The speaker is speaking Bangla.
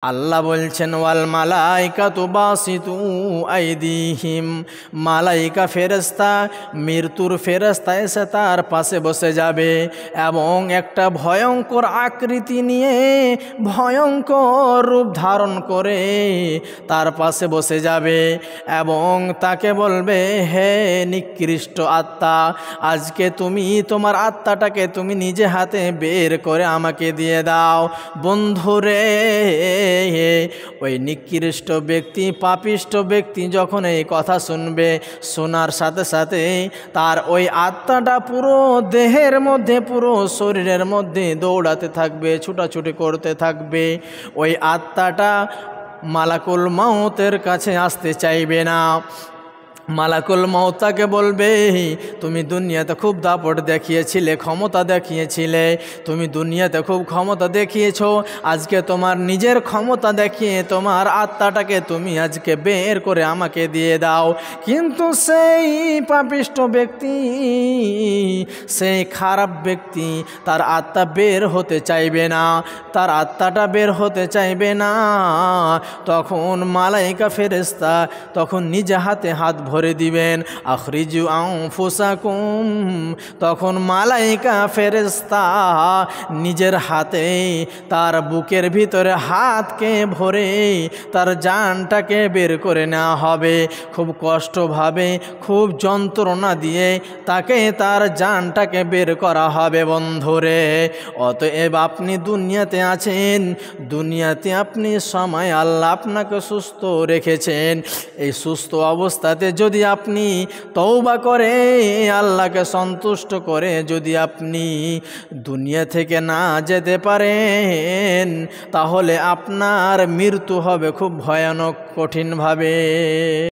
আল্লাহ বলছেন ওয়াল মালাইকাতু বাসিতু আইদিহিম, মালাইকা ফেরেশতা, মৃত্যুর ফেরেশতা এসে তার পাশে বসে যাবে এবং একটা ভয়ঙ্কর আকৃতি নিয়ে ভয়ঙ্কর রূপ ধারণ করে তার পাশে বসে যাবে এবং তাকে বলবে, হে নিকৃষ্ট আত্মা, আজকে তুমি তোমার আত্মাটাকে তুমি নিজে হাতে বের করে আমাকে দিয়ে দাও। বন্ধুরে, ওই নিকৃষ্ট ব্যক্তি, পাপিষ্ট ব্যক্তি যখন এই কথা শুনবে, শোনার সাথে সাথে তার ওই আত্মাটা পুরো দেহের মধ্যে, পুরো শরীরের মধ্যে দৌড়াতে থাকবে, ছুটাছুটি করতে থাকবে। ওই আত্মাটা মালাকুল মউতের কাছে আসতে চাইবে না। মালাকুল মউত তাকে বলবে, তুমি দুনিয়াতে খুব দাপট দেখিয়েছিলে, ক্ষমতা দেখিয়েছিলে, তুমি দুনিয়াতে খুব ক্ষমতা দেখিয়েছো, আজকে তোমার নিজের ক্ষমতা দেখিয়ে তোমার আত্মাটাকে তুমি আজকে বের করে আমাকে দিয়ে দাও। কিন্তু সেই পাপিষ্ট ব্যক্তি, সেই খারাপ ব্যক্তি তার আত্মা বের হতে চাইবে না, তার আত্মাটা বের হতে চাইবে না। তখন মালাইকা ফেরেশতা তখন নিজে হাতে হাত ভরে দিবেন, আখরিজু আনফুসাকুম। তখন মালাইকা ফেরেশতা নিজের হাতে তার বুকের ভিতরে হাতকে ভরে তার জানটাকে বের করে নেওয়া হবে। খুব কষ্টভাবে, খুব যন্ত্রণা দিয়ে তাকে তার জানটাকে বের করা হবে। বন্ধুরে, অতএব আপনি দুনিয়াতে আছেন, দুনিয়াতে আপনি সময় আল্লাহ আপনাকে সুস্থ রেখেছেন। এই সুস্থ অবস্থাতে যদি আপনি তওবা করে আল্লাহকে সন্তুষ্ট করে যদি আপনি দুনিয়া থেকে না যেতে পারেন, তাহলে আপনার মৃত্যু হবে খুব ভয়ানক, কঠিনভাবে।